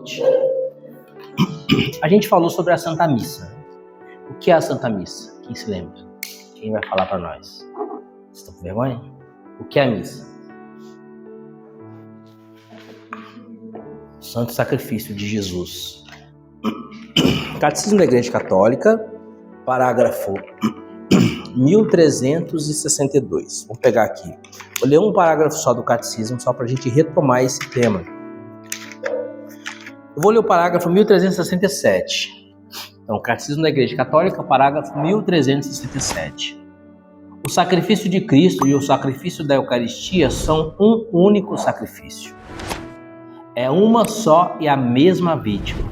noite. A gente falou sobre a Santa Missa. O que é a Santa Missa? Quem se lembra? Quem vai falar para nós? Vocês estão com vergonha? O que é a missa? O Santo Sacrifício de Jesus. Catecismo da Igreja Católica, parágrafo 1362. Vou pegar aqui. Vou ler um parágrafo só do Catecismo, só para a gente retomar esse tema. Eu vou ler o parágrafo 1367. Então, Catecismo da Igreja Católica, parágrafo 1367. O sacrifício de Cristo e o sacrifício da Eucaristia são um único sacrifício. É uma só e a mesma vítima.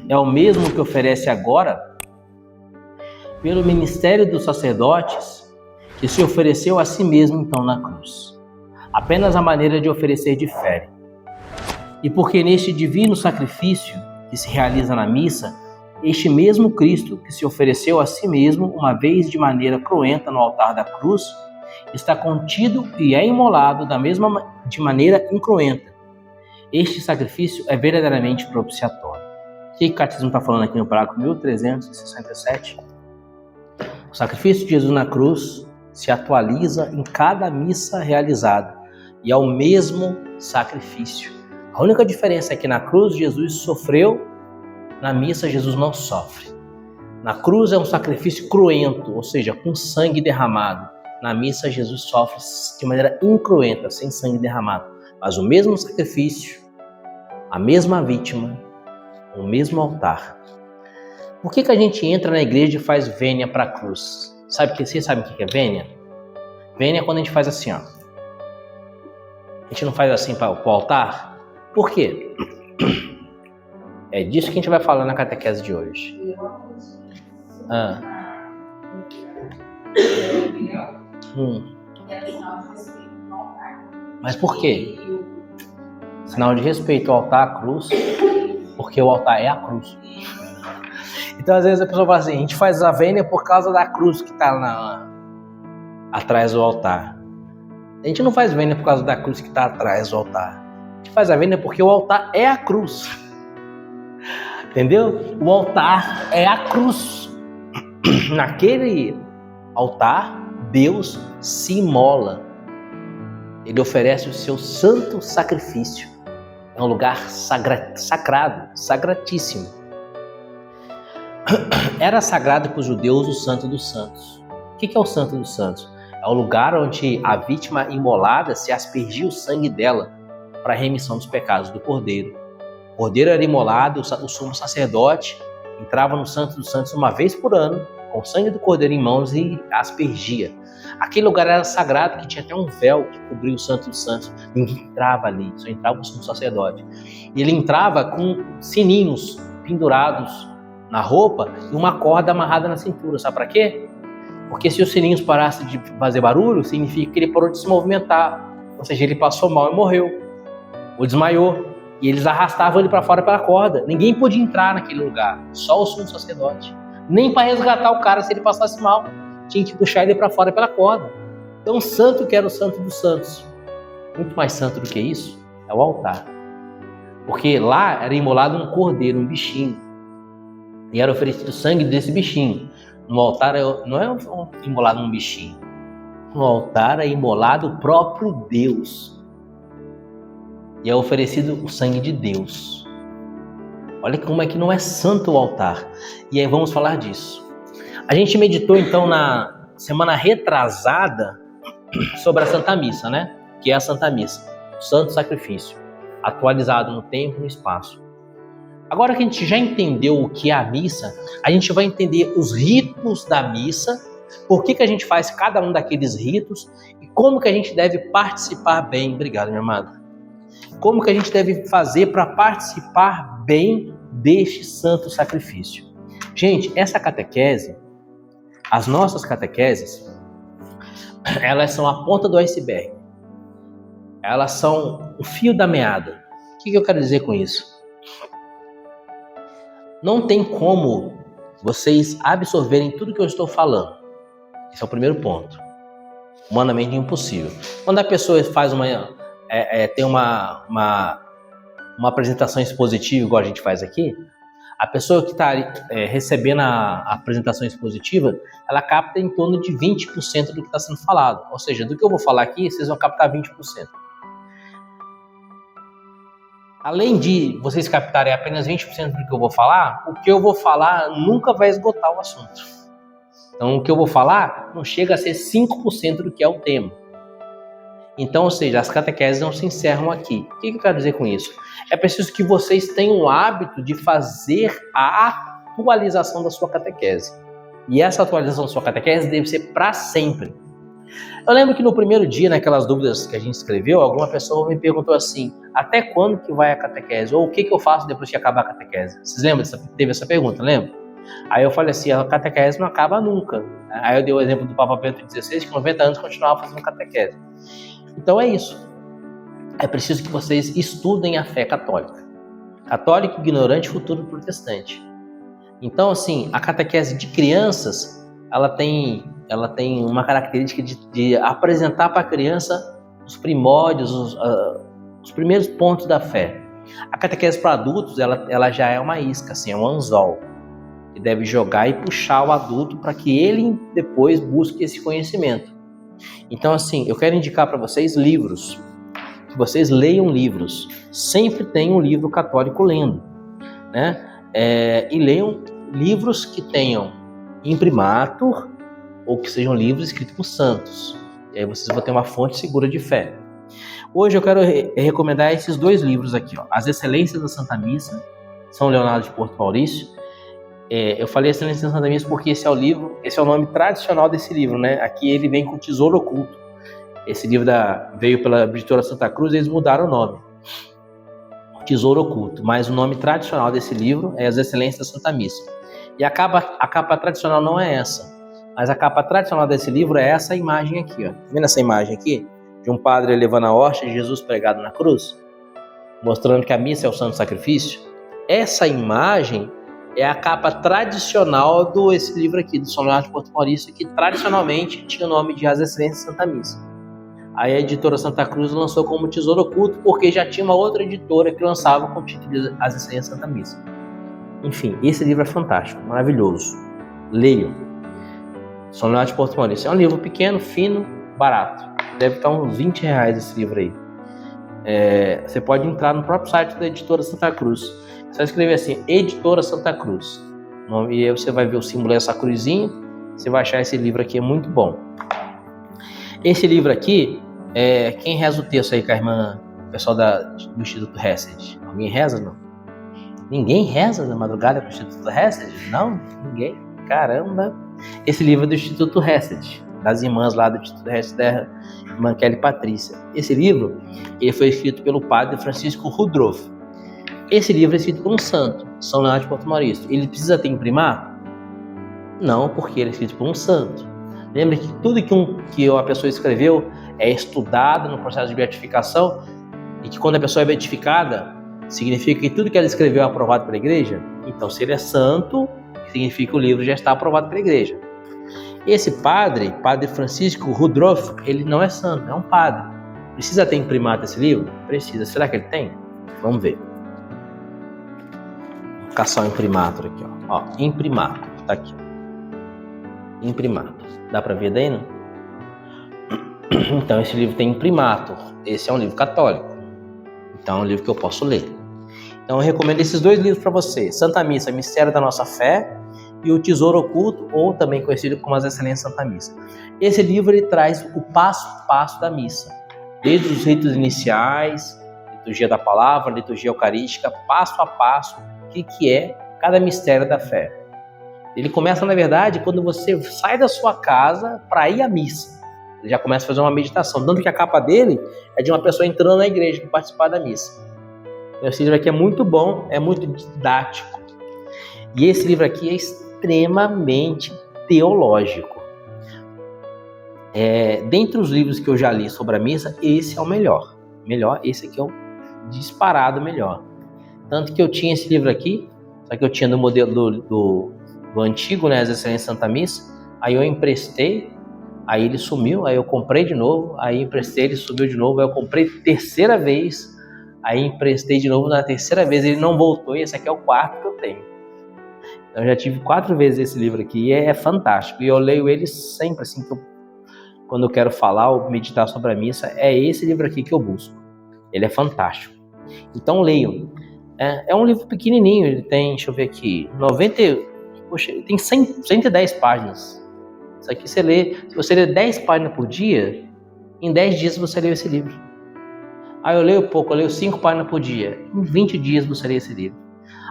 É o mesmo que oferece agora pelo ministério dos sacerdotes, que se ofereceu a si mesmo então na cruz. Apenas a maneira de oferecer difere. E porque neste divino sacrifício que se realiza na missa, este mesmo Cristo que se ofereceu a si mesmo uma vez de maneira cruenta no altar da cruz, está contido e é imolado de maneira incruenta. Este sacrifício é verdadeiramente propiciatório. O que o Catecismo está falando aqui no parágrafo 1367? O sacrifício de Jesus na cruz se atualiza em cada missa realizada e é o mesmo sacrifício. A única diferença é que na cruz Jesus sofreu, na missa Jesus não sofre. Na cruz é um sacrifício cruento, ou seja, com sangue derramado. Na missa Jesus sofre de maneira incruenta, sem sangue derramado. Mas o mesmo sacrifício, a mesma vítima, o mesmo altar. Por que a gente entra na igreja e faz vênia para a cruz? Vocês sabem o que é vênia? Vênia é quando a gente faz assim, ó. A gente não faz assim para o altar? Por quê? É disso que a gente vai falar na catequese de hoje. Mas por quê? Sinal de respeito ao altar, à cruz, porque o altar é a cruz. Então, às vezes a pessoa fala assim, a gente faz a vênia por causa da cruz que está atrás do altar. A gente não faz vênia por causa da cruz que está atrás do altar. A gente faz a vênia porque o altar é a cruz. Entendeu? O altar é a cruz. Naquele altar, Deus se imola. Ele oferece o seu santo sacrifício. É um lugar sagrado, sagratíssimo. Era sagrado para os judeus o Santo dos Santos. O que é o Santo dos Santos? É o lugar onde a vítima imolada se aspergia o sangue dela para a remissão dos pecados do cordeiro. O cordeiro era imolado, o sumo sacerdote entrava no Santo dos Santos uma vez por ano, com o sangue do cordeiro em mãos e aspergia. Aquele lugar era sagrado, que tinha até um véu que cobria o Santo dos Santos. Ninguém entrava ali, só entrava o sumo sacerdote. E ele entrava com sininhos pendurados na roupa e uma corda amarrada na cintura. Sabe para quê? Porque se os sininhos parassem de fazer barulho, significa que ele parou de se movimentar. Ou seja, ele passou mal e morreu. Ou desmaiou. E eles arrastavam ele para fora pela corda. Ninguém podia entrar naquele lugar. Só o sumo sacerdote. Nem para resgatar o cara se ele passasse mal. Tinha que puxar ele para fora pela corda. Então o santo que era o Santo dos Santos, muito mais santo do que isso, é o altar. Porque lá era imolado um cordeiro, um bichinho. E era oferecido o sangue desse bichinho. No altar não é imolado um bichinho. No altar é imolado o próprio Deus. E é oferecido o sangue de Deus. Olha como é que não é santo o altar. E aí vamos falar disso. A gente meditou então na semana retrasada sobre a Santa Missa, né? Que é a Santa Missa, o Santo Sacrifício, atualizado no tempo e no espaço. Agora que a gente já entendeu o que é a missa, a gente vai entender os ritos da missa, por que a gente faz cada um daqueles ritos e como que a gente deve participar bem. Obrigado, minha amada. Como que a gente deve fazer para participar bem deste santo sacrifício. Gente, essa catequese, as nossas catequeses, elas são a ponta do iceberg. Elas são o fio da meada. O que eu quero dizer com isso? Não tem como vocês absorverem tudo que eu estou falando. Esse é o primeiro ponto. Humanamente impossível. Quando a pessoa faz tem uma uma apresentação expositiva, igual a gente faz aqui, a pessoa que está recebendo a apresentação expositiva, ela capta em torno de 20% do que está sendo falado. Ou seja, do que eu vou falar aqui, vocês vão captar 20%. Além de vocês captarem apenas 20% do que eu vou falar, o que eu vou falar nunca vai esgotar o assunto. Então, o que eu vou falar não chega a ser 5% do que é o tema. Então, ou seja, as catequeses não se encerram aqui. O que eu quero dizer com isso? É preciso que vocês tenham o hábito de fazer a atualização da sua catequese. E essa atualização da sua catequese deve ser para sempre. Eu lembro que no primeiro dia, naquelas dúvidas que a gente escreveu, alguma pessoa me perguntou assim, até quando que vai a catequese? Ou o que eu faço depois que acabar a catequese? Vocês lembram? Teve essa pergunta, lembra? Aí eu falei assim, a catequese não acaba nunca. Aí eu dei o exemplo do Papa Bento XVI, que 90 anos continuava fazendo catequese. Então é isso. É preciso que vocês estudem a fé católica. Católico, ignorante, futuro protestante. Então, assim, a catequese de crianças, ela tem uma característica de apresentar para a criança os primórdios, os primeiros pontos da fé. A catequese para adultos, ela já é uma isca, assim, é um anzol, que deve jogar e puxar o adulto para que ele depois busque esse conhecimento. Então, assim, eu quero indicar para vocês livros, que vocês leiam livros. Sempre tem um livro católico lendo, né? E leiam livros que tenham imprimatur ou que sejam livros escritos por santos. E aí vocês vão ter uma fonte segura de fé. Hoje eu quero recomendar esses dois livros aqui, ó. As Excelências da Santa Missa, São Leonardo de Porto Maurício. Eu falei Excelências da Santa Missa porque esse é o nome tradicional desse livro, né? Aqui ele vem com o Tesouro Oculto. Esse livro veio pela editora Santa Cruz e eles mudaram o nome. Tesouro Oculto. Mas o nome tradicional desse livro é As Excelências da Santa Missa. E a capa tradicional não é essa. Mas a capa tradicional desse livro é essa imagem aqui, ó. Vendo essa imagem aqui? De um padre levando a hóstia de Jesus pregado na cruz? Mostrando que a missa é o santo sacrifício? Essa imagem é a capa tradicional desse livro aqui, do São Leonardo de Porto Maurício, que tradicionalmente tinha o nome de As Excelências da Santa Missa. Aí a editora Santa Cruz lançou como Tesouro Oculto, porque já tinha uma outra editora que lançava com o título de As Excelências da Santa Missa. Enfim, esse livro é fantástico, maravilhoso. Leiam. São Leonardo de Porto Maurício. É um livro pequeno, fino, barato. Deve estar uns R$20 esse livro aí. Você pode entrar no próprio site da editora Santa Cruz. É só escrever assim, Editora Santa Cruz. E aí você vai ver o símbolo dessa cruzinha. Você vai achar esse livro aqui, é muito bom. Esse livro aqui, quem reza o texto aí com a irmã, o pessoal do Instituto Hesed? Alguém reza, não? Ninguém reza na madrugada com o Instituto Hesed? Não? Ninguém? Caramba! Esse livro é do Instituto Hesed, das irmãs lá do Instituto Hesed, da irmã Kelly Patrícia. Esse livro, ele foi escrito pelo padre Francisco Rudolph. Esse livro é escrito por um santo, São Leonardo de Porto Maurício. Ele precisa ter imprimatur? Não, porque ele é escrito por um santo. Lembre que tudo que a pessoa escreveu é estudado no processo de beatificação e que quando a pessoa é beatificada, significa que tudo que ela escreveu é aprovado pela igreja. Então, se ele é santo, significa que o livro já está aprovado pela igreja. Esse padre Francisco Rudolph, ele não é santo, é um padre. Precisa ter imprimatur esse livro? Precisa. Será que ele tem? Vamos ver. Vou caçar o imprimatur aqui, ó. Imprimatur, tá aqui. Imprimatur. Dá para ver daí, não? Então, esse livro tem imprimatur. Esse é um livro católico. Então, é um livro que eu posso ler. Então, eu recomendo esses dois livros para você. Santa Missa, Mistério da Nossa Fé, e o Tesouro Oculto, ou também conhecido como As Excelências da Santa Missa. Esse livro ele traz o passo a passo da missa. Desde os ritos iniciais, liturgia da palavra, liturgia eucarística, passo a passo, o que é cada mistério da fé. Ele começa, na verdade, quando você sai da sua casa para ir à missa. Ele já começa a fazer uma meditação. Tanto que a capa dele é de uma pessoa entrando na igreja para participar da missa. Esse livro aqui é muito bom, é muito didático. E esse livro aqui é extremamente teológico. Dentre os livros que eu já li sobre a missa, esse é o melhor. Esse aqui é o disparado melhor. Tanto que eu tinha esse livro aqui, só que eu tinha do modelo do antigo, né, As Excelências da Santa Missa. Aí eu emprestei, aí ele sumiu, aí eu comprei de novo, aí emprestei, ele sumiu de novo, aí eu comprei terceira vez, Aí emprestei de novo na terceira vez, ele não voltou e esse aqui é o quarto que eu tenho. Então eu já tive 4 vezes esse livro aqui e é fantástico. E eu leio ele sempre, assim, quando eu quero falar ou meditar sobre a missa, é esse livro aqui que eu busco. Ele é fantástico. Então leiam. É um livro pequenininho, ele tem, deixa eu ver aqui, ele tem 110 páginas. Isso aqui você lê, se você ler 10 páginas por dia, em 10 dias você lê esse livro. Aí eu leio pouco, eu leio 5 páginas por dia, em 20 dias você lê esse livro.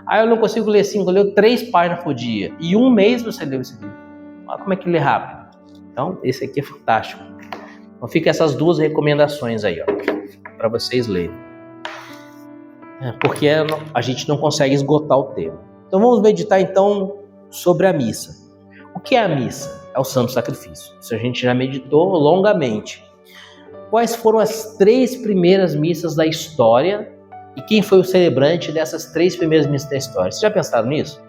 Aí eu não consigo ler 5, eu leio 3 páginas por dia, e 1 mês você lê esse livro. Olha como é que lê rápido. Então, esse aqui é fantástico. Então fica essas 2 recomendações aí, ó, para vocês lerem. Porque a gente não consegue esgotar o tema. Então vamos meditar então sobre a missa. O que é a missa? É o santo sacrifício. Isso a gente já meditou longamente. Quais foram as 3 primeiras missas da história e quem foi o celebrante dessas 3 primeiras missas da história? Vocês já pensaram nisso?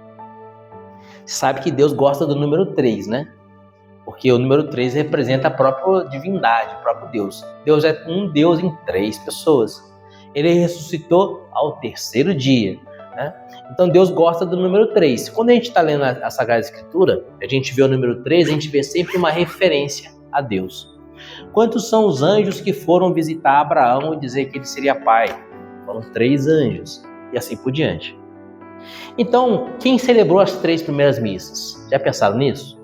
Você sabe que Deus gosta do número 3, né? Porque o número 3 representa a própria divindade, o próprio Deus. Deus é um Deus em 3 pessoas. Ele ressuscitou ao 3º dia, né? Então Deus gosta do número 3. Quando a gente está lendo a Sagrada Escritura, a gente vê o número 3, a gente vê sempre uma referência a Deus. Quantos são os anjos que foram visitar Abraão e dizer que ele seria pai? Foram 3 anjos, e assim por diante. Então, quem celebrou as 3 primeiras missas? Já pensaram nisso?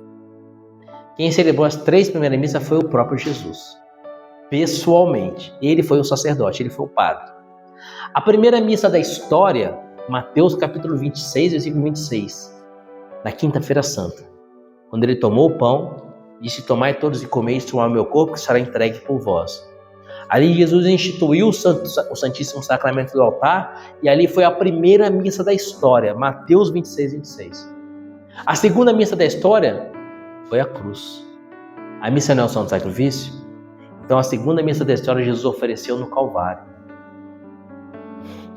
Quem celebrou as 3 primeiras missas foi o próprio Jesus. Pessoalmente. Ele foi o sacerdote, ele foi o padre. A primeira missa da história, Mateus capítulo 26, versículo 26, na quinta-feira santa. Quando ele tomou o pão, disse: tomai todos e comei, isto é o meu corpo que será entregue por vós. Ali Jesus instituiu o Santíssimo Sacramento do altar e ali foi a primeira missa da história, Mateus 26, 26. A segunda missa da história foi a cruz. A missa não é o santo sacrifício? Então a segunda missa da história Jesus ofereceu no Calvário.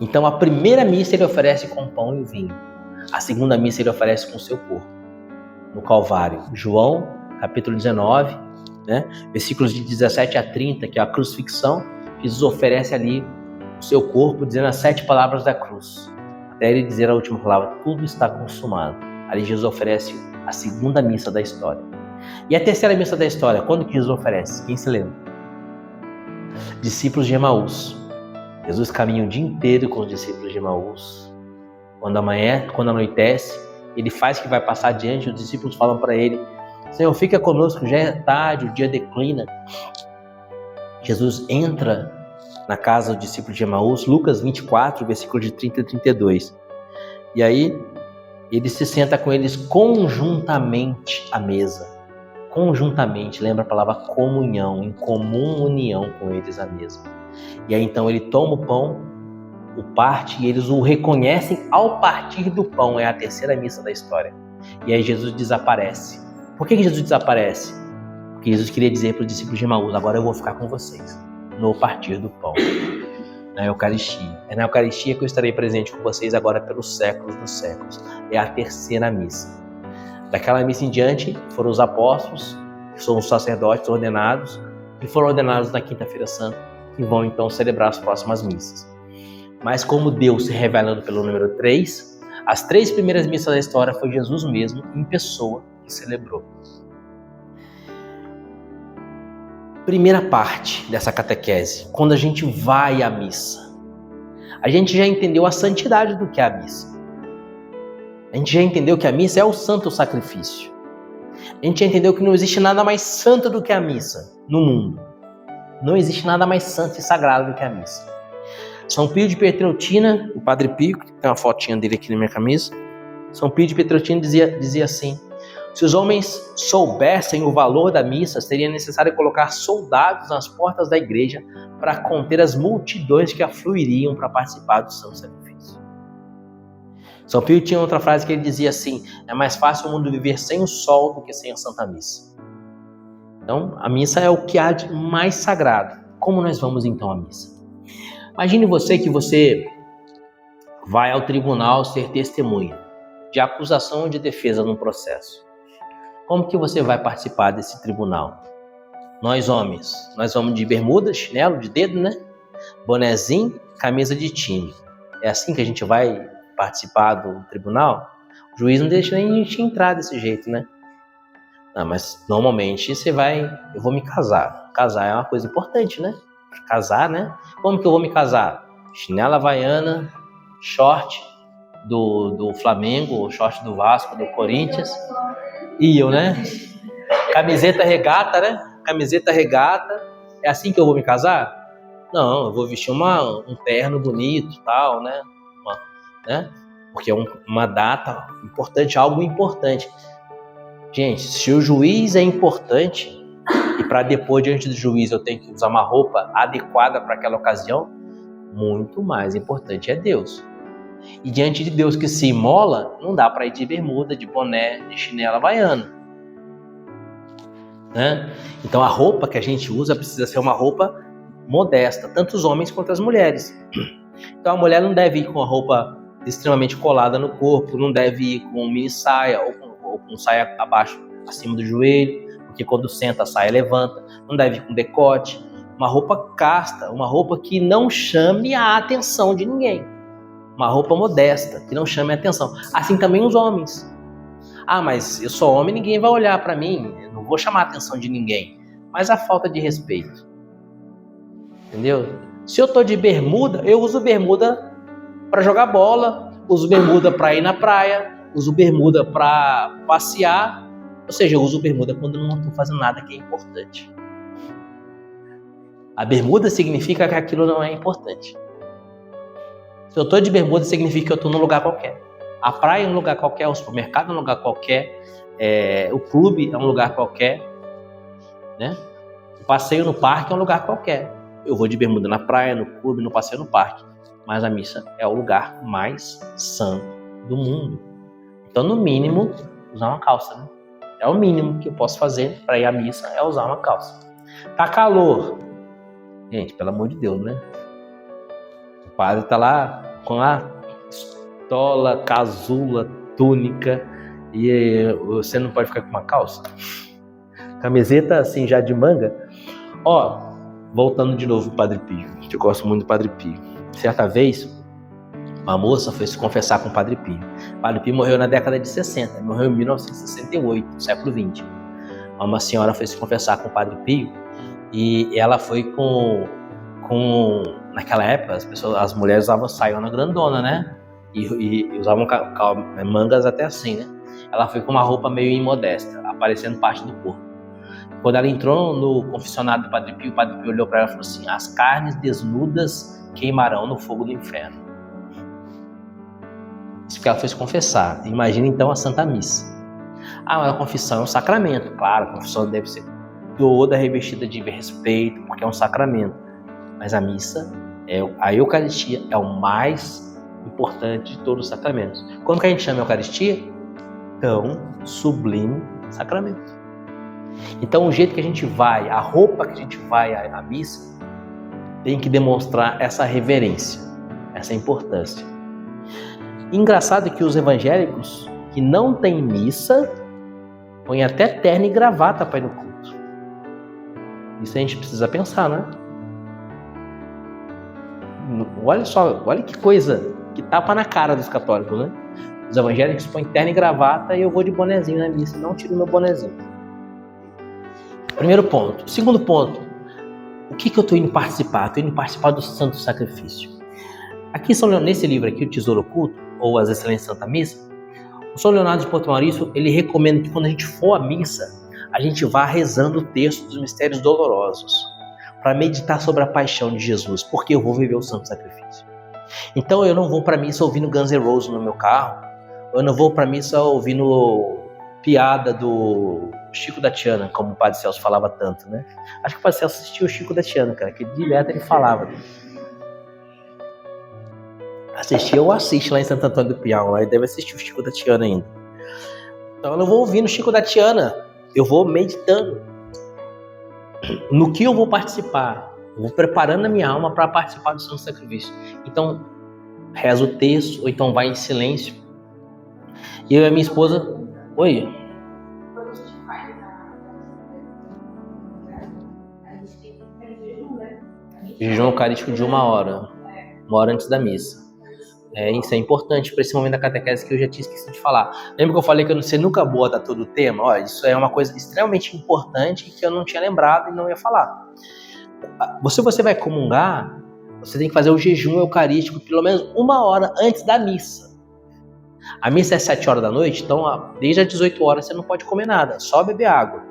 Então a primeira missa ele oferece com o pão e o vinho. A segunda missa ele oferece com o seu corpo, no Calvário. João capítulo 19, né? Versículos de 17 a 30, que é a crucifixão. Jesus oferece ali o seu corpo, dizendo as 7 palavras da cruz. Até ele dizer a última palavra: tudo está consumado. Ali Jesus oferece a segunda missa da história. E a terceira missa da história, quando que Jesus oferece? Quem se lembra? Discípulos de Emaús. Jesus caminha o dia inteiro com os discípulos de Emaús. Quando anoitece, ele faz que vai passar adiante, os discípulos falam para ele: Senhor, fica conosco, já é tarde, o dia declina. Jesus entra na casa do discípulo de Emaús, Lucas 24, versículo de 30 a 32. E aí, ele se senta com eles conjuntamente à mesa. Conjuntamente, lembra a palavra comunhão, em comum união com eles à mesa. E aí então ele toma o pão, o parte, e eles o reconhecem ao partir do pão. É a terceira missa da história. E aí Jesus desaparece. Por que Jesus desaparece? Porque Jesus queria dizer para os discípulos de Emaús: agora eu vou ficar com vocês, no partir do pão, na Eucaristia. É na Eucaristia que eu estarei presente com vocês agora pelos séculos dos séculos. É a terceira missa. Daquela missa em diante foram os apóstolos, que são os sacerdotes ordenados, que foram ordenados na quinta-feira santa, que vão então celebrar as próximas missas. Mas como Deus se revelando pelo número 3, as 3 primeiras missas da história foi Jesus mesmo, em pessoa, que celebrou. Primeira parte dessa catequese, quando a gente vai à missa, a gente já entendeu a santidade do que é a missa. A gente já entendeu que a missa é o santo sacrifício. A gente já entendeu que não existe nada mais santo do que a missa no mundo. Não existe nada mais santo e sagrado do que a missa. São Pio de Pietrelcina, o Padre Pio, que tem uma fotinha dele aqui na minha camisa, São Pio de Pietrelcina dizia assim: se os homens soubessem o valor da missa, seria necessário colocar soldados nas portas da igreja para conter as multidões que afluiriam para participar do santo sacrifício. São Pio tinha outra frase que ele dizia assim: é mais fácil o mundo viver sem o sol do que sem a Santa Missa. Então, a missa é o que há de mais sagrado. Como nós vamos então à missa? Imagine que você vai ao tribunal ser testemunha de acusação ou de defesa num processo. Como que você vai participar desse tribunal? Nós homens, nós vamos de bermuda, chinelo, de dedo, né? bonezinho, camisa de time. É assim que a gente vai participar do tribunal? O juiz não deixa nem a gente entrar desse jeito, né? Não, mas normalmente eu vou me casar. Casar é uma coisa importante, né? Casar, né? Como que eu vou me casar? Chinela havaiana, short do Flamengo, short do Vasco, do Corinthians. E eu, né? Camiseta regata, né? Camiseta regata. É assim que eu vou me casar? Não, eu vou vestir um terno bonito, tal, né? Né? Porque é uma data importante, algo importante. Gente, se o juiz é importante e para depois, diante do juiz, eu tenho que usar uma roupa adequada para aquela ocasião, muito mais importante é Deus. E diante de Deus que se imola, não dá para ir de bermuda, de boné, de chinela havaiana. Né? Então a roupa que a gente usa precisa ser uma roupa modesta, tanto os homens quanto as mulheres. Então a mulher não deve ir com a roupa extremamente colada no corpo, não deve ir com mini saia ou com saia abaixo, acima do joelho, porque quando senta a saia levanta, não deve ir com decote, uma roupa casta, uma roupa que não chame a atenção de ninguém, uma roupa modesta, que não chame a atenção. Assim também os homens. Ah, mas eu sou homem, ninguém vai olhar para mim, eu não vou chamar a atenção de ninguém. Mas a falta de respeito, entendeu? Se eu tô de bermuda, eu uso bermuda para jogar bola, uso bermuda para ir na praia, uso bermuda para passear, ou seja, eu uso bermuda quando eu não estou fazendo nada que é importante. A bermuda significa que aquilo não é importante. Se eu estou de bermuda, significa que eu estou num lugar qualquer. A praia é um lugar qualquer, o supermercado é um lugar qualquer, o clube é um lugar qualquer, né? O passeio no parque é um lugar qualquer. Eu vou de bermuda na praia, no clube, no passeio no parque. Mas a missa é o lugar mais santo do mundo. Então, no mínimo, usar uma calça, né? É o mínimo que eu posso fazer para ir à missa, é usar uma calça. Tá calor. Gente, pelo amor de Deus, né? O padre tá lá com a estola, casula, túnica, e você não pode ficar com uma calça? Camiseta assim, já de manga. Ó, voltando de novo pro Padre Pio. Eu gosto muito do Padre Pio. Certa vez, uma moça foi se confessar com o Padre Pio. O Padre Pio morreu na década de 60, morreu em 1968, século 20. Uma senhora foi se confessar com o Padre Pio e ela foi com naquela época, as mulheres usavam saiona grandona, né? E usavam mangas até assim, né? Ela foi com uma roupa meio imodesta, aparecendo parte do corpo. Quando ela entrou no confessionário do Padre Pio, o Padre Pio olhou para ela e falou assim: as carnes desnudas queimarão no fogo do inferno. Isso porque ela foi se confessar. Imagina então a Santa Missa. Ah, mas a confissão é um sacramento. Claro, a confissão deve ser toda revestida de respeito, porque é um sacramento. Mas a missa, a Eucaristia, é o mais importante de todos os sacramentos. Como que a gente chama a Eucaristia? Tão sublime sacramento. Então o jeito que a gente vai, a roupa que a gente vai à missa, tem que demonstrar essa reverência, essa importância. Engraçado que os evangélicos que não têm missa põem até terno e gravata para ir no culto. Isso a gente precisa pensar, né? Olha só, olha que coisa, que tapa na cara dos católicos, né? Os evangélicos põem terno e gravata e eu vou de bonezinho na missa, não tiro meu bonezinho. Primeiro ponto. Segundo ponto, o que eu estou indo participar? Estou indo participar do Santo Sacrifício. Aqui, nesse livro aqui, O Tesouro Oculto, ou As Excelências Santa Missa, o São Leonardo de Porto Maurício, ele recomenda que quando a gente for à missa, a gente vá rezando o texto dos mistérios dolorosos, para meditar sobre a paixão de Jesus, porque eu vou viver o Santo Sacrifício. Então eu não vou para a missa ouvindo Guns N' Roses no meu carro, eu não vou para a missa ouvindo piada do Chico da Tiana, como o Padre Celso falava tanto, né? Acho que o Padre Celso assistiu o Chico da Tiana, cara, que direto ele falava. Assistia ou assiste lá em Santo Antônio do Piau, lá ele deve assistir o Chico da Tiana ainda. Então eu não vou ouvindo o Chico da Tiana, eu vou meditando no que eu vou participar. Eu vou preparando a minha alma para participar do Santo Sacrifício. Então, reza o texto, ou então vai em silêncio. E eu e a minha esposa... Oi? Quando a gente faz a gente tem que ficar em jejum, né? A gente Jejum eucarístico de 1 hora antes da missa. Isso é importante para esse momento da catequese que eu já tinha esquecido de falar. Lembra que eu falei que eu não sei nunca bota todo o tema? Olha, isso é uma coisa extremamente importante que eu não tinha lembrado e não ia falar. Se você vai comungar, você tem que fazer o jejum eucarístico pelo menos 1 hora antes da missa. A missa é 7 horas da noite, então desde as 18 horas você não pode comer nada, só beber água.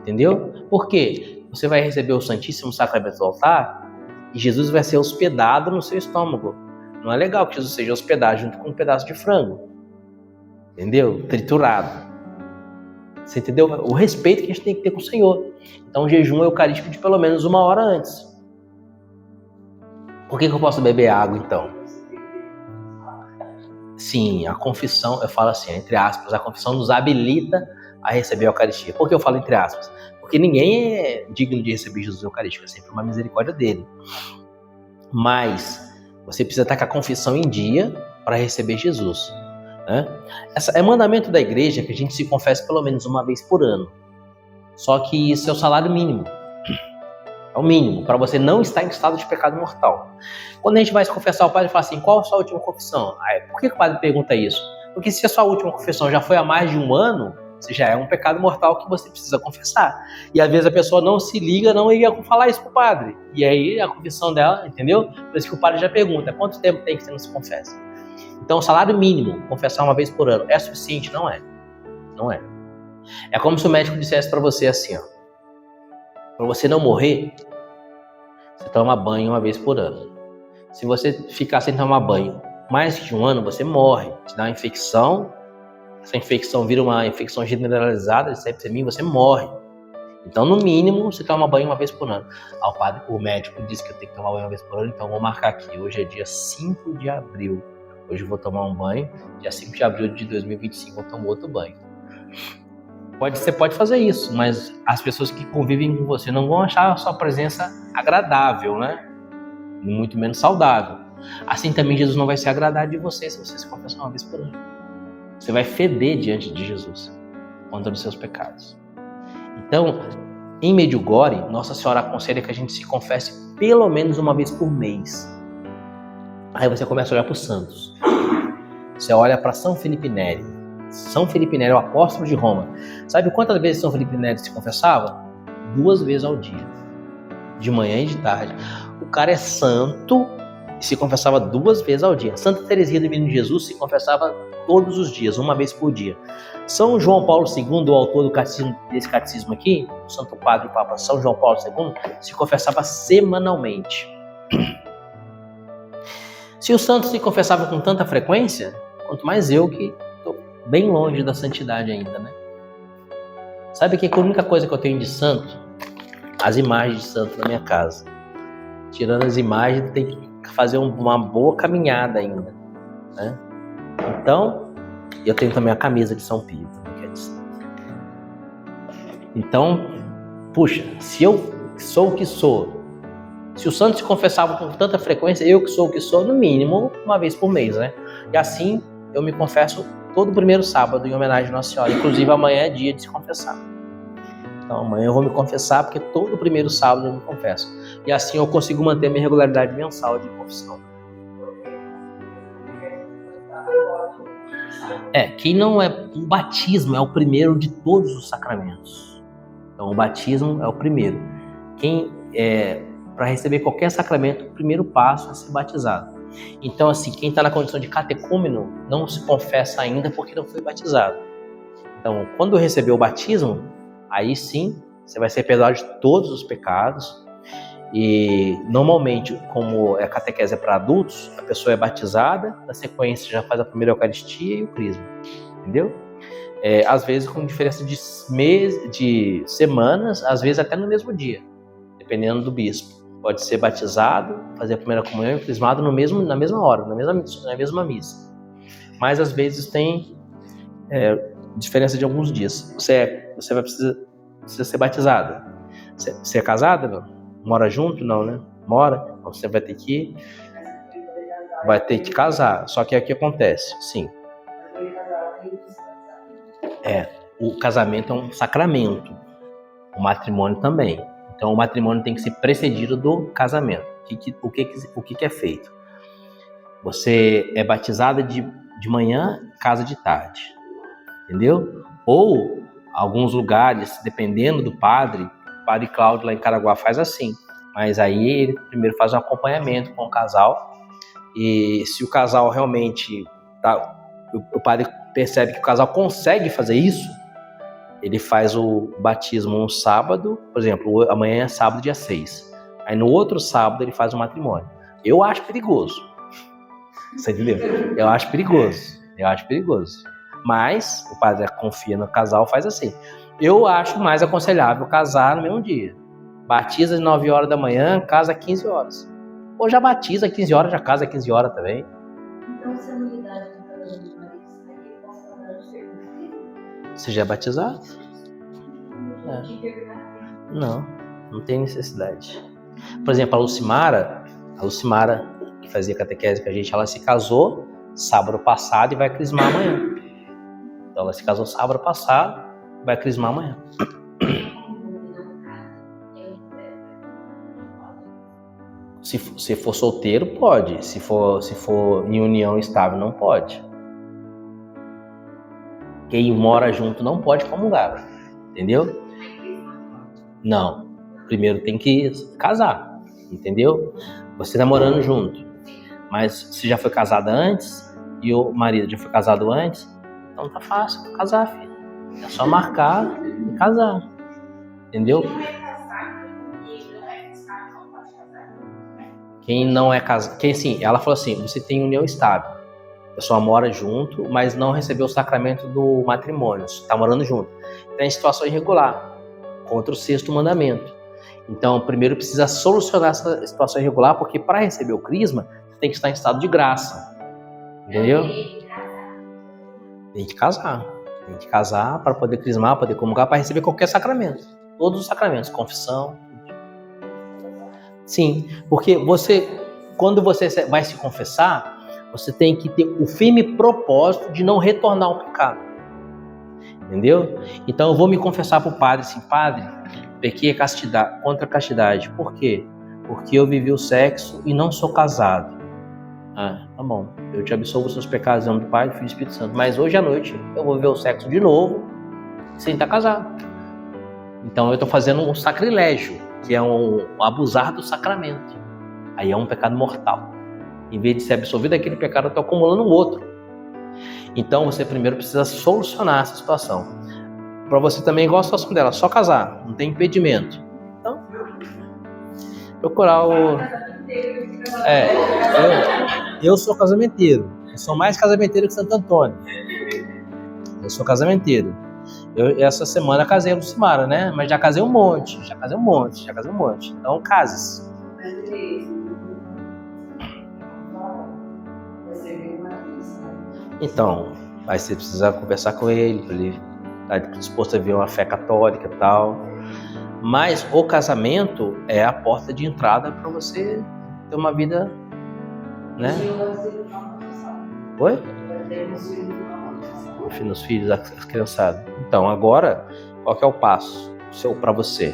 Entendeu? Por quê? Você vai receber o Santíssimo Sacramento do altar e Jesus vai ser hospedado no seu estômago. Não é legal que Jesus seja hospedado junto com um pedaço de frango. Entendeu? Triturado. Você entendeu? O respeito que a gente tem que ter com o Senhor. Então, o jejum eucarístico de pelo menos 1 hora antes. Por que eu posso beber água, então? Sim, a confissão, eu falo assim, entre aspas, a confissão nos habilita a receber a Eucaristia. Por que eu falo entre aspas? Porque ninguém é digno de receber Jesus Eucarístico, é sempre uma misericórdia dele. Mas você precisa estar com a confissão em dia para receber Jesus. Né? É mandamento da igreja que a gente se confesse pelo menos uma vez por ano. Só que isso é o salário mínimo. É o mínimo, para você não estar em estado de pecado mortal. Quando a gente vai se confessar, o padre fala assim, qual a sua última confissão? Por que o padre pergunta isso? Porque se a sua última confissão já foi há mais de 1 ano, você já é um pecado mortal que você precisa confessar. E às vezes a pessoa não se liga, não ia falar isso pro padre. E aí a confissão dela, entendeu? Por isso que o padre já pergunta, quanto tempo tem que você não se confessa? Então o salário mínimo, confessar uma vez por ano, é suficiente? Não é. Não é. É como se o médico dissesse para você assim, ó, para você não morrer, você toma banho uma vez por ano. Se você ficar sem tomar banho mais de 1 ano, você morre. Te dá uma infecção, essa infecção vira uma infecção generalizada de sepsemia, você morre. Então, no mínimo, você toma banho uma vez por ano. O médico disse que eu tenho que tomar banho uma vez por ano, então vou marcar aqui. Hoje é dia 5 de abril. Hoje eu vou tomar um banho. Dia 5 de abril de 2025 eu tomo outro banho. Você pode fazer isso, mas as pessoas que convivem com você não vão achar a sua presença agradável, né? Muito menos saudável. Assim também Jesus não vai se agradar de você se você se confessar uma vez por ano. Você vai feder diante de Jesus contra os seus pecados. Então, em Medjugorje, Nossa Senhora aconselha que a gente se confesse pelo menos uma vez por mês. Aí você começa a olhar para os santos. Você olha para São Felipe Neri. São Felipe Neri é o apóstolo de Roma. Sabe quantas vezes São Felipe Neri se confessava? 2 vezes ao dia. De manhã e de tarde. O cara é santo e se confessava 2 vezes ao dia. Santa Teresinha do Menino Jesus se confessava todos os dias, 1 vez por dia. São João Paulo II, o autor desse catecismo aqui, o Santo Padre e Papa São João Paulo II, se confessava semanalmente. Se os santos se confessavam com tanta frequência, quanto mais eu que estou bem longe da santidade ainda, né? Sabe que a única coisa que eu tenho de santo? As imagens de santo na minha casa. Tirando as imagens, tem que fazer uma boa caminhada ainda, né? Então, eu tenho também a camisa de São Pio, que é de santo. Então, puxa, se eu sou o que sou, se os santos se confessavam com tanta frequência, eu que sou o que sou, no mínimo, 1 vez por mês, né? E assim, eu me confesso todo primeiro sábado em homenagem à Nossa Senhora. Inclusive, amanhã é dia de se confessar. Então, amanhã eu vou me confessar, porque todo primeiro sábado eu me confesso. E assim eu consigo manter a minha regularidade mensal de confissão. Quem não é... O batismo é o primeiro de todos os sacramentos. Então, o batismo é o primeiro. Para receber qualquer sacramento, o primeiro passo é ser batizado. Então, assim, quem está na condição de catecúmeno não se confessa ainda porque não foi batizado. Então, quando receber o batismo, aí sim, você vai ser perdoado de todos os pecados. E, normalmente, como a catequese é para adultos, a pessoa é batizada, na sequência já faz a primeira Eucaristia e o crisma. Entendeu? Às vezes com diferença de semanas, às vezes até no mesmo dia, dependendo do bispo. Pode ser batizado, fazer a primeira comunhão e crismado na mesma hora, na mesma missa. Mas às vezes tem diferença de alguns dias. Você vai precisar ser batizada. Você é casada, não? Mora junto? Não, né? Mora. Então você vai ter que casar. Só que é o que acontece, sim. O casamento é um sacramento. O matrimônio também. Então o matrimônio tem que ser precedido do casamento. O que é feito? Você é batizada de manhã, casa de tarde, entendeu? Ou alguns lugares, dependendo do padre, o padre Cláudio lá em Caraguá faz assim, mas aí ele primeiro faz um acompanhamento com o casal, e se o casal realmente o padre percebe que o casal consegue fazer isso, ele faz o batismo no sábado, por exemplo, amanhã é sábado, dia 6. Aí no outro sábado ele faz o matrimônio. Eu acho perigoso. Você entendeu? Eu acho perigoso. Mas o padre confia no casal, faz assim. Eu acho mais aconselhável casar no mesmo dia. Batiza às 9 horas da manhã, casa às 15 horas. Ou já batiza às 15 horas, já casa às 15 horas também. Então, se a nulidade do casamento do marido estaria considerada de ser Você já é batizado? Não tem necessidade. Por exemplo, a Lucimara, que fazia catequese com a gente, ela se casou sábado passado e vai crismar amanhã. Então ela se casou sábado passado, vai crismar amanhã. Se for solteiro, pode. Se for em união estável, não pode. Quem mora junto não pode comungar, entendeu? Não. Primeiro tem que casar, entendeu? Você tá morando junto, mas se já foi casada antes e o marido já foi casado antes, então tá fácil casar, filho. É só marcar e casar, entendeu? Quem não é casado, ela falou assim, você tem união estável, a pessoa mora junto, mas não recebeu o sacramento do matrimônio, está morando junto. Tem situação irregular, contra o 6º mandamento. Então, primeiro precisa solucionar essa situação irregular, porque para receber o crisma, tem que estar em estado de graça, entendeu? Tem que casar para poder crismar, poder comungar, para receber qualquer sacramento, todos os sacramentos, confissão. Sim, porque quando você vai se confessar, você tem que ter o firme propósito de não retornar ao pecado. Entendeu? Então eu vou me confessar para o padre assim, padre, pequei contra a castidade. Por quê? Porque eu vivi o sexo e não sou casado. Ah, tá bom. Eu te absolvo os seus pecados em nome do Pai, do Filho e do Espírito Santo. Mas hoje à noite eu vou viver o sexo de novo sem estar casado. Então eu estou fazendo um sacrilégio, que é um abusar do sacramento. Aí é um pecado mortal. Em vez de ser absolvido daquele pecado, eu estou acumulando um outro. Então você primeiro precisa solucionar essa situação. Para você também, igual a situação dela, só casar, não tem impedimento. Então, procurar o... Eu sou casamenteiro. Eu sou mais casamenteiro que Santo Antônio. Eu sou casamenteiro. Essa semana casei a Lucimara, né? Mas já casei um monte. Então, cases. Então, aí você precisa conversar com ele, para ele estar disposto a ver uma fé católica e tal. Mas o casamento é a porta de entrada para você ter uma vida, né? Oi? Nos filhos, as criançadas. Então, agora, qual que é o passo para você?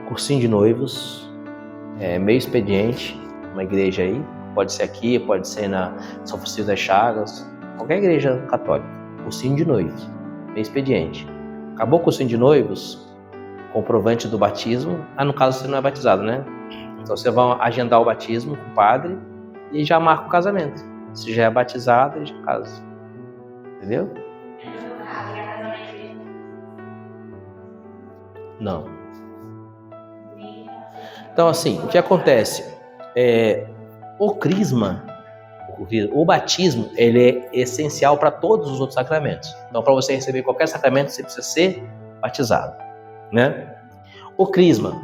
Cursinho de noivos, meio expediente, uma igreja aí, pode ser aqui, pode ser na São Francisco das Chagas, qualquer igreja católica. Cursinho de noivos, meio expediente. Acabou o cursinho de noivos, comprovante do batismo. No caso você não é batizado, né? Então você vai agendar o batismo com o padre e já marca o casamento. Se já é batizado, ele já casa. Entendeu? Não. Então assim, o que acontece? O crisma, o batismo, ele é essencial para todos os outros sacramentos. Então, para você receber qualquer sacramento, você precisa ser batizado, né? O crisma,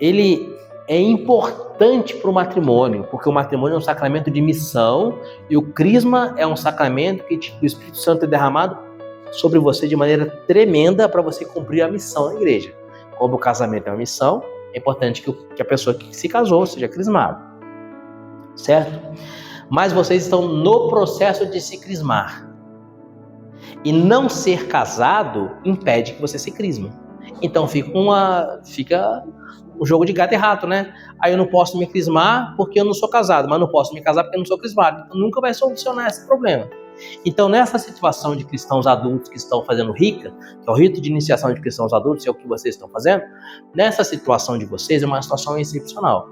ele é importante para o matrimônio, porque o matrimônio é um sacramento de missão e o crisma é um sacramento que o Espírito Santo é derramado sobre você de maneira tremenda para você cumprir a missão na igreja. Como o casamento é uma missão, é importante que a pessoa que se casou seja crismada, certo? Mas vocês estão no processo de se crismar. E não ser casado impede que você se crisma. Então fica um jogo de gato e rato, né? Aí eu não posso me crismar porque eu não sou casado, mas não posso me casar porque eu não sou crismado. Então nunca vai solucionar esse problema. Então nessa situação de cristãos adultos que estão fazendo rica, que é o rito de iniciação de cristãos adultos, é o que vocês estão fazendo, nessa situação de vocês é uma situação excepcional.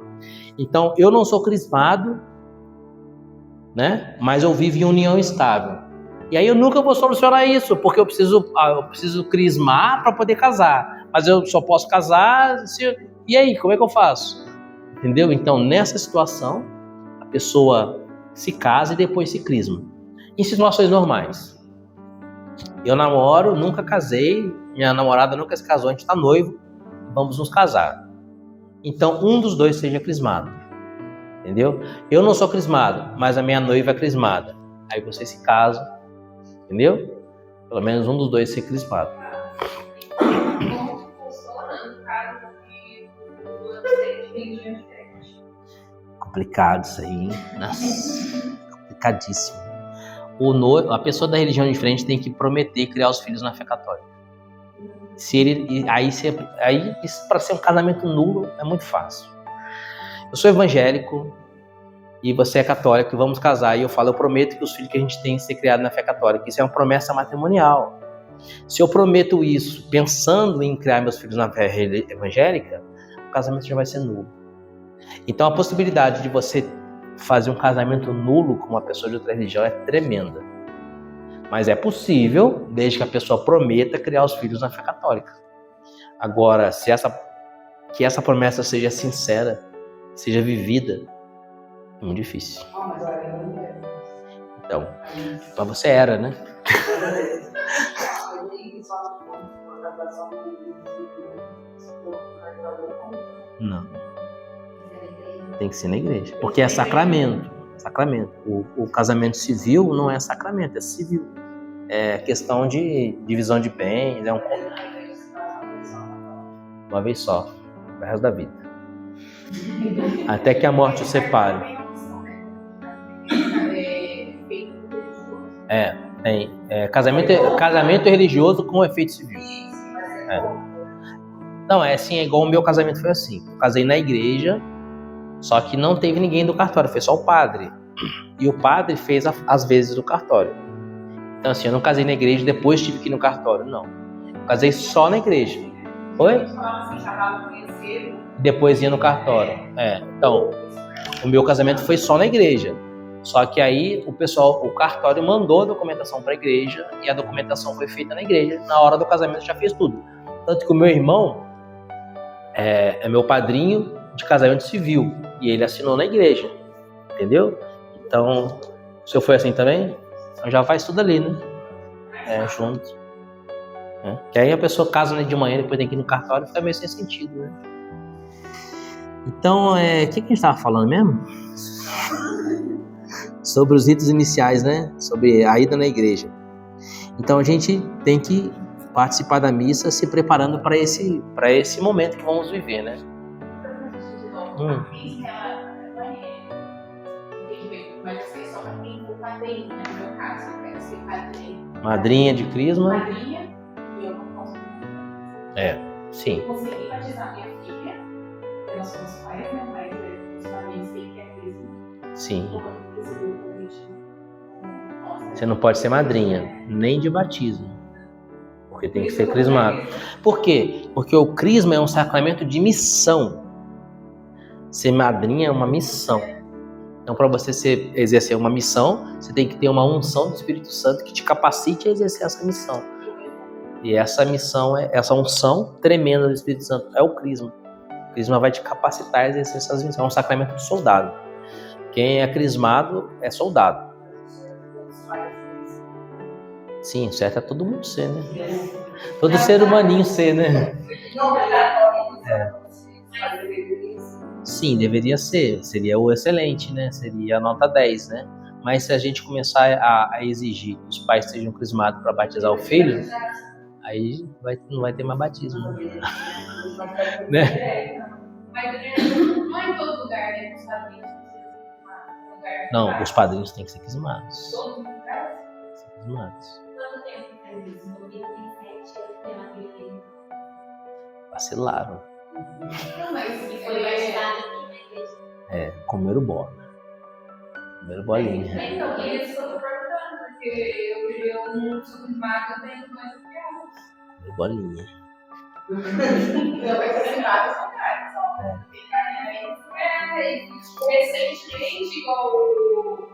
Então eu não sou crismado, né? Mas eu vivo em união estável. E aí eu nunca vou solucionar isso, porque eu preciso crismar para poder casar. Mas eu só posso casar se... E aí, como é que eu faço? Entendeu? Então, nessa situação, a pessoa se casa e depois se crisma. Em situações normais. Eu namoro, nunca casei, minha namorada nunca se casou, a gente está noivo, vamos nos casar. Então, um dos dois seja crismado. Entendeu? Eu não sou crismado, mas a minha noiva é crismada. Aí vocês se casam, entendeu? Pelo menos um dos dois ser crismado. Como funciona no caso de você de religião diferente? Complicado isso aí. Nossa, complicadíssimo. A pessoa da religião diferente tem que prometer criar os filhos na fé católica. Aí isso para ser um casamento nulo é muito fácil. Eu sou evangélico e você é católico e vamos casar. E eu prometo que os filhos que a gente tem ser criados na fé católica. Isso é uma promessa matrimonial. Se eu prometo isso pensando em criar meus filhos na fé evangélica, o casamento já vai ser nulo. Então a possibilidade de você fazer um casamento nulo com uma pessoa de outra religião é tremenda. Mas é possível, desde que a pessoa prometa criar os filhos na fé católica. Agora, que essa promessa seja sincera, seja vivida, é muito difícil. Então, mas você era, né? Não. Tem que ser na igreja. Porque é sacramento. O casamento civil não é sacramento, é civil. É questão de divisão de bens, é uma vez só, pro resto da vida. Até que a morte o separe. Tem. Casamento religioso com efeito civil. Não, é assim, é igual o meu casamento foi assim. Eu casei na igreja, só que não teve ninguém do cartório, foi só o padre. E o padre fez as vezes do cartório. Então assim, eu não casei na igreja e depois tive que ir no cartório, não. Eu casei só na igreja. Oi? Depois ia no cartório. Então, o meu casamento foi só na igreja. Só que aí o cartório mandou a documentação para a igreja e a documentação foi feita na igreja. Na hora do casamento já fez tudo. Tanto que o meu irmão é meu padrinho de casamento civil e ele assinou na igreja, entendeu? Então, o senhor foi assim também? Então já faz tudo ali, né? Junto. Que aí a pessoa casa, né, de manhã, depois tem que ir no cartório, fica meio sem sentido, né? Então, o que a gente estava falando mesmo? Sobre os ritos iniciais, né? Sobre a ida na igreja. Então a gente tem que participar da missa se preparando para esse momento que vamos viver, né? Madrinha de crisma. Madrinha e eu não posso. Sim. Consegui batizar minha filha, nós somos pais, né? Mas os padrinhos têm que é crisma. Sim. Você não pode ser madrinha, nem de batismo. Porque tem que ser crismado. Por quê? Porque o crisma é um sacramento de missão. Ser madrinha é uma missão. Então, para você exercer uma missão, você tem que ter uma unção do Espírito Santo que te capacite a exercer essa missão. E essa missão, essa unção tremenda do Espírito Santo é o crisma. O crisma vai te capacitar a exercer essas missões. É um sacramento de soldado. Quem é crismado é soldado. Sim, certo é todo mundo ser, né? Todo ser humaninho ser, né? Sim, deveria ser. Seria o excelente, né? Seria a nota 10, né? Mas se a gente começar a exigir que os pais sejam crismados para batizar o filho, aí não vai ter mais batismo. Né? Mas não é em todo lugar, né? Os padrinhos precisam. Não, os padrinhos têm que ser crismados. Todos os lugares? Crismados. Quanto tempo tem isso? No 27 tem uma igreja. Vacilaram. Não, mas E foi batizado aqui na igreja. Comeram bola. Comeram bolinha. Então, eles estão perguntando, porque eu queria um supermercado tem mais Comeram bolinha. Não, vai ser vários lugares, ó. Tem carne recentemente, igual o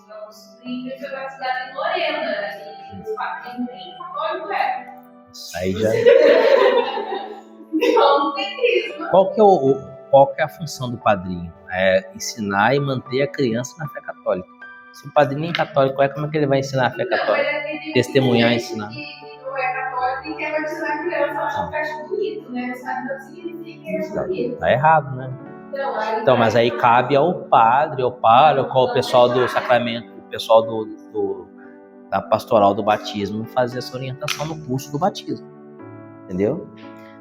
nosso sobrinho foi batizado em Lorena, e os padrinhos nem católico é. Isso aí já... Então, não tem crisma. Qual que é a função do padrinho? É ensinar e manter a criança na fé católica. Se o padrinho nem católico é, como é que ele vai ensinar a fé católica? Testemunhar e ensinar. Que não é católico e quer batizar a criança, acha que acha bonito, né? Não sabe o que significa que é bonito. Tá errado, né? Então, Mas aí cabe ao padre, ao pároco, ao pessoal do sacramento, o pessoal da pastoral do batismo, fazer essa orientação no curso do batismo. Entendeu?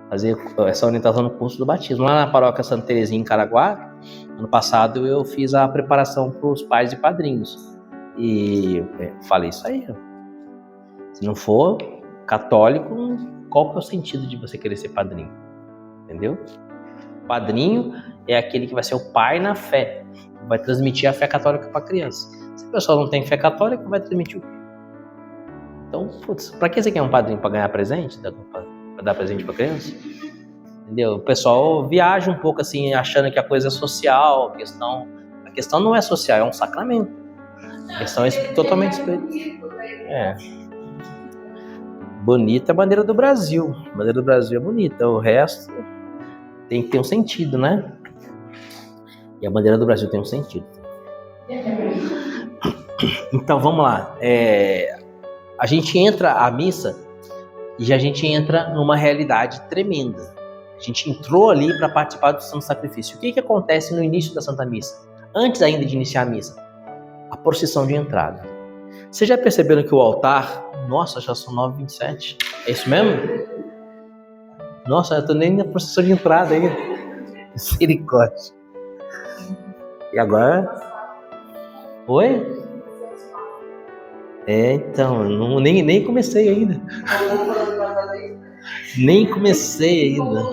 Fazer essa orientação no curso do batismo. Lá na paróquia Santa Terezinha, em Caraguá, ano passado eu fiz a preparação para os pais e padrinhos. E falei isso aí. Se não for católico, qual que é o sentido de você querer ser padrinho? Entendeu? Padrinho é aquele que vai ser o pai na fé, vai transmitir a fé católica para a criança. Se a pessoa não tem fé católica, vai transmitir o quê? Então, para que você quer um padrinho? Para ganhar presente? Para dar presente para a criança? Entendeu? O pessoal viaja um pouco assim, achando que a coisa é social. A questão não é social, é um sacramento. A questão é totalmente espiritual. Bonita é a bandeira do Brasil. A bandeira do Brasil é bonita. O resto tem que ter um sentido, né? E a bandeira do Brasil tem um sentido. Então, vamos lá. A gente entra à missa e a gente entra numa realidade tremenda. A gente entrou ali para participar do Santo Sacrifício. O que acontece no início da Santa Missa? Antes ainda de iniciar a missa? A procissão de entrada. Vocês já perceberam que o altar... Nossa, já são 9h27. É isso mesmo? Nossa, eu tô nem na procissão de entrada ainda. Misericórdia. E agora? Oi? Então, nem comecei ainda. Nem comecei ainda.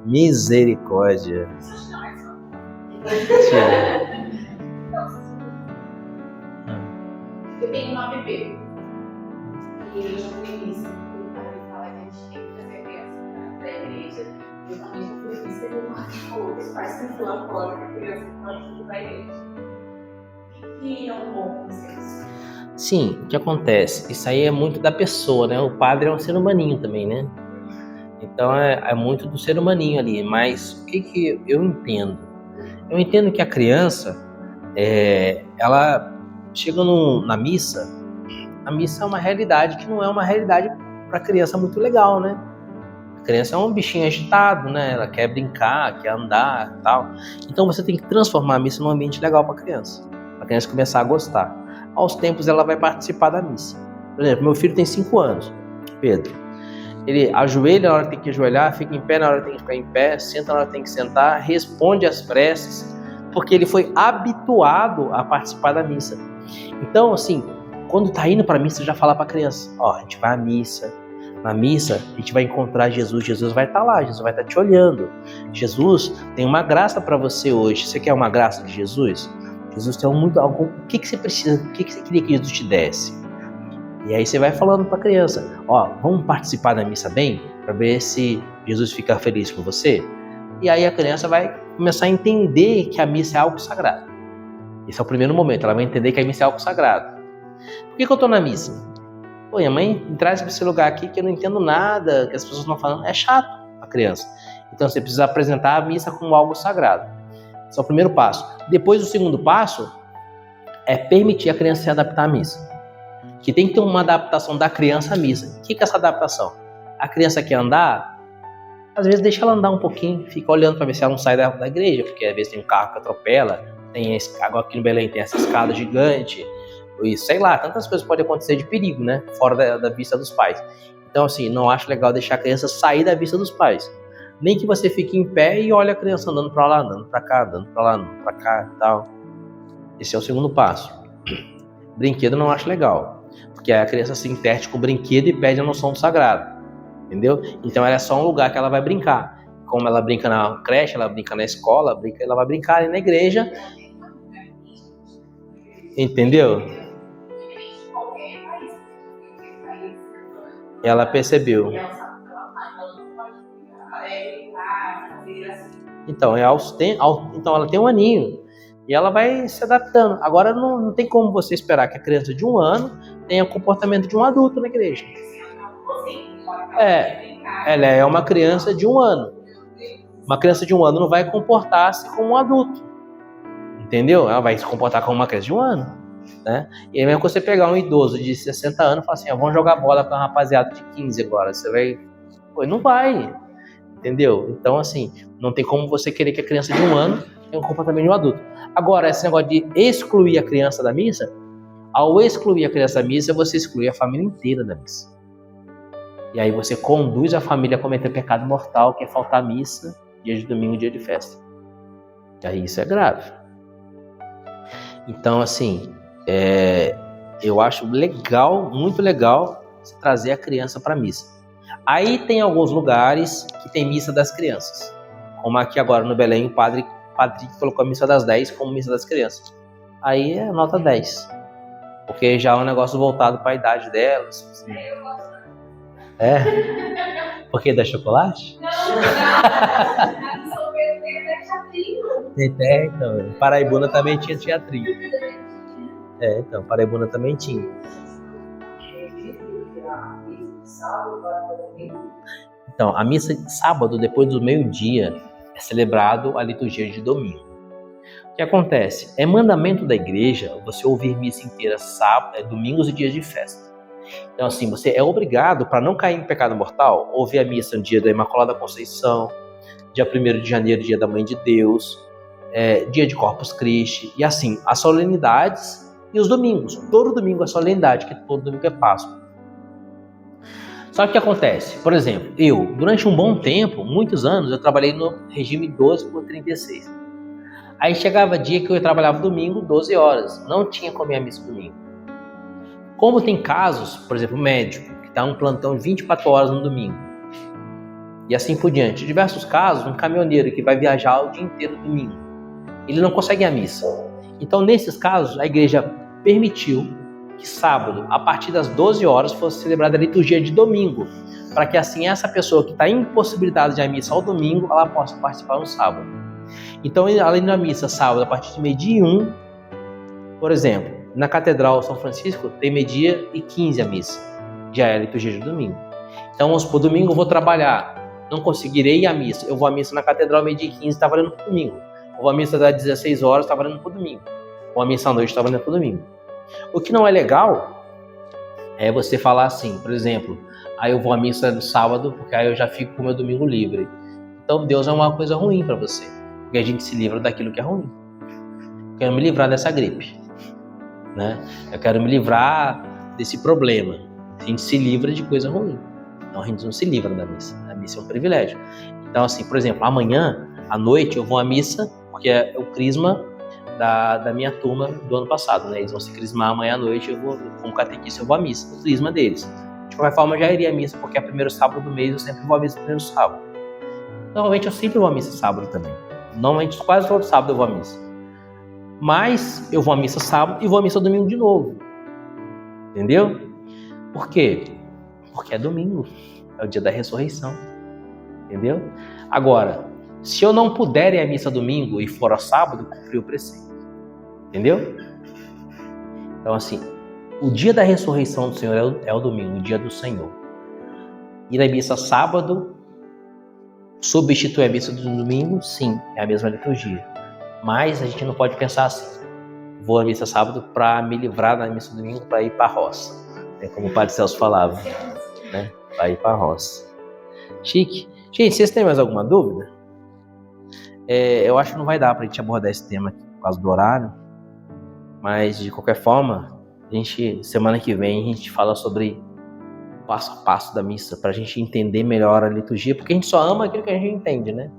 Misericórdia. Eu tenho uma bebê. E eu já fui missa. O padre fala que a gente tem que fazer criança da igreja. Eu também já fui missa e os pais estão lá fora que a criança pode ir para a igreja. E é um bom consenso. Sim, o que acontece? Isso aí é muito da pessoa, né? O padre é um ser humaninho também, né? Então é muito do ser humaninho ali. Mas o que eu entendo? Eu entendo que a criança, ela chega na missa. A missa é uma realidade que não é uma realidade para a criança muito legal, né? A criança é um bichinho agitado, né? Ela quer brincar, quer andar e tal. Então você tem que transformar a missa num ambiente legal para a criança começar a gostar. Aos tempos ela vai participar da missa. Por exemplo, meu filho tem 5 anos, Pedro. Ele ajoelha na hora que tem que ajoelhar, fica em pé na hora que tem que ficar em pé, senta na hora que tem que sentar, responde às preces, porque ele foi habituado a participar da missa. Então, assim, quando tá indo para a missa, já fala para a criança, a gente vai à missa. Na missa, a gente vai encontrar Jesus. Jesus vai estar lá, Jesus vai estar te olhando. Jesus tem uma graça para você hoje. Você quer uma graça de Jesus? Jesus tem algo. O que você precisa? O que você queria que Jesus te desse? E aí você vai falando para a criança, vamos participar da missa bem? Para ver se Jesus fica feliz com você? E aí a criança vai começar a entender que a missa é algo sagrado. Esse é o primeiro momento, ela vai entender que a missa é algo sagrado. Por que eu estou na missa? Minha mãe me traz para esse lugar aqui que eu não entendo nada, que as pessoas estão falando. É chato a criança. Então você precisa apresentar a missa como algo sagrado. Esse é o primeiro passo. Depois, o segundo passo é permitir a criança se adaptar à missa. Que tem que ter uma adaptação da criança à missa. O que é essa adaptação? A criança quer andar, às vezes deixa ela andar um pouquinho, fica olhando para ver se ela não sai da igreja, porque às vezes tem um carro que atropela, agora aqui no Belém tem essa escada gigante, e sei lá, tantas coisas podem acontecer de perigo, né? Fora da vista dos pais. Então, assim, não acho legal deixar a criança sair da vista dos pais. Nem que você fique em pé e olhe a criança andando para lá, andando para cá, andando para lá, andando para cá e tal. Esse é o segundo passo. Brinquedo não acho legal, porque a criança se interte com o brinquedo e perde a noção do sagrado. entendeu? Então ela é só um lugar que ela vai brincar. Como ela brinca na creche, ela brinca na escola, ela vai brincar ali na igreja, entendeu? Ela percebeu. Então, então ela tem um aninho e ela vai se adaptando. Agora não tem como você esperar que a criança de 1 ano tenha o comportamento de um adulto na igreja. Ela é uma criança de 1 ano. Uma criança de 1 ano não vai comportar-se como um adulto, entendeu? Ela vai se comportar como uma criança de 1 ano, né? E aí mesmo que você pegar um idoso de 60 anos e falar assim, vamos jogar bola com a rapaziada de 15 agora, você vai... Pô, não vai, entendeu? Então assim, não tem como você querer que a criança de 1 ano tenha um comportamento de um adulto. Agora, esse negócio de excluir a criança da missa, ao excluir a criança da missa, você exclui a família inteira da missa. E aí você conduz a família a cometer pecado mortal, que é faltar à missa, dia de domingo, dia de festa. E aí isso é grave. Então, assim, eu acho legal, muito legal, trazer a criança para a missa. Aí tem alguns lugares que tem missa das crianças. Como aqui agora no Belém, o padre colocou a missa das 10 como missa das crianças. Aí é nota 10. Porque já é um negócio voltado para a idade delas. Assim. Porque dá chocolate? Não. Então, Paraibuna também tinha teatrinho. Então, Paraibuna também tinha. Então, a missa de sábado, depois do meio-dia, é celebrado a liturgia de domingo. O que acontece? É mandamento da igreja você ouvir missa inteira sábado, domingos e dias de festa. Então, assim, você é obrigado, para não cair em pecado mortal, ouvir a missa no dia da Imaculada Conceição, dia 1º de janeiro, dia da Mãe de Deus, dia de Corpus Christi, e assim, as solenidades e os domingos. Todo domingo é solenidade, que todo domingo é Páscoa. Só que o que acontece? Por exemplo, eu, durante um bom tempo, muitos anos, eu trabalhei no regime 12/36. Aí chegava dia que eu trabalhava domingo, 12 horas. Não tinha como ir à missa domingo. Como tem casos, por exemplo, médico, que está um plantão de 24 horas no domingo. E assim por diante. Em diversos casos, um caminhoneiro que vai viajar o dia inteiro no domingo. Ele não consegue ir à missa. Então, nesses casos, a igreja permitiu que sábado, a partir das 12 horas, fosse celebrada a liturgia de domingo, para que assim essa pessoa que está impossibilitada de ir à missa ao domingo, ela possa participar no sábado. Então, além da missa sábado, a partir de 12h01, por exemplo, na Catedral São Francisco, tem 12h15 a missa, já é a liturgia de domingo. Então, vamos supor, domingo eu vou trabalhar, não conseguirei ir à missa, eu vou à missa na Catedral 12h15, está valendo para o domingo. Eu vou à missa das 16 horas, está valendo para o domingo. Ou a missa à noite, está valendo para o domingo. O que não é legal é você falar assim, por exemplo, aí eu vou à missa no sábado, porque aí eu já fico com o meu domingo livre. Então Deus é uma coisa ruim para você, porque a gente se livra daquilo que é ruim. Eu quero me livrar dessa gripe, né? Eu quero me livrar desse problema. A gente se livra de coisa ruim. Então a gente não se livra da missa. A missa é um privilégio. Então assim, por exemplo, amanhã à noite eu vou à missa, porque é o crisma da minha turma do ano passado, né? Eles vão se crismar amanhã à noite, eu vou, como catequista, eu vou à missa, o crisma deles. De qualquer forma, eu já iria à missa, porque é o primeiro sábado do mês, eu sempre vou à missa no primeiro sábado. Normalmente, eu sempre vou à missa sábado também. Normalmente, quase todo sábado eu vou à missa. Mas, eu vou à missa sábado e vou à missa domingo de novo. Entendeu? Por quê? Porque é domingo, é o dia da ressurreição. Entendeu? Agora, se eu não puder ir à missa domingo e for ao sábado, cumpri o preceito. Entendeu? Então, assim, o dia da ressurreição do Senhor é o domingo, o dia do Senhor. Ir à missa sábado substitui a missa do domingo? Sim, é a mesma liturgia. Mas a gente não pode pensar assim. Vou à missa sábado para me livrar da missa domingo para ir para a roça. É como o Padre Celso falava, né? Para ir para a roça. Chique. Gente, vocês têm mais alguma dúvida? Eu acho que não vai dar para a gente abordar esse tema aqui por causa do horário, mas de qualquer forma, semana que vem a gente fala sobre o passo a passo da missa, para a gente entender melhor a liturgia, porque a gente só ama aquilo que a gente entende, né?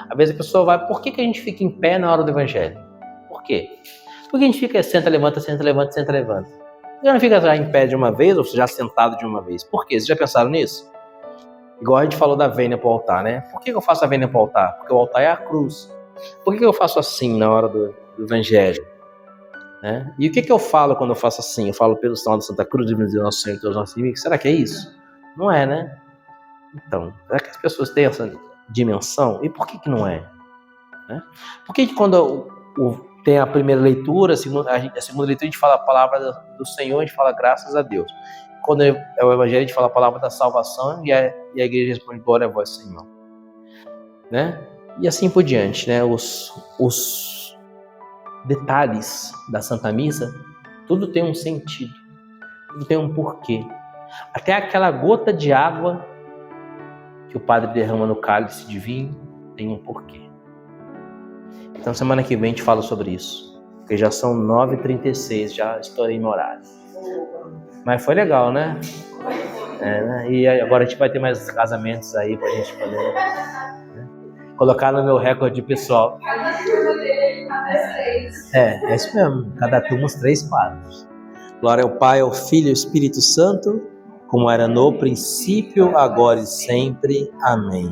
Às vezes a pessoa vai, por que a gente fica em pé na hora do evangelho? Por quê? Porque a gente fica senta, levanta, senta, levanta, senta, levanta. Você não fica já em pé de uma vez, ou já sentado de uma vez. Por quê? Vocês já pensaram nisso? Igual a gente falou da vênia para o altar, né? Por que eu faço a vênia para o altar? Porque o altar é a cruz. Por que eu faço assim na hora do evangelho? Né? E o que eu falo quando eu faço assim? Eu falo pelo sinal da Santa Cruz, de Nosso Senhor e todos os nossos inimigos. Será que é isso? Não é, né? Então, será que as pessoas têm essa dimensão? E por que não é? Né? Por que quando tem a primeira leitura, a segunda leitura, a gente fala a palavra do Senhor, a gente fala graças a Deus. Quando é o evangelho, a gente fala a palavra da salvação e a igreja responde glória a vós, Senhor. Né? E assim por diante, né? Os detalhes da Santa Missa, tudo tem um sentido, tudo tem um porquê. Até aquela gota de água que o padre derrama no cálice de vinho tem um porquê. Então semana que vem a gente fala sobre isso, porque já são 9h36, já estourei meu horário. Mas foi legal, né? Né? E agora a gente vai ter mais casamentos aí pra gente poder, né? Colocar no meu recorde pessoal. Cada turma dele, cada 6. É isso mesmo. Cada turma os 3 padres. Glória ao Pai, ao Filho e ao Espírito Santo, como era no princípio, agora e sempre. Amém.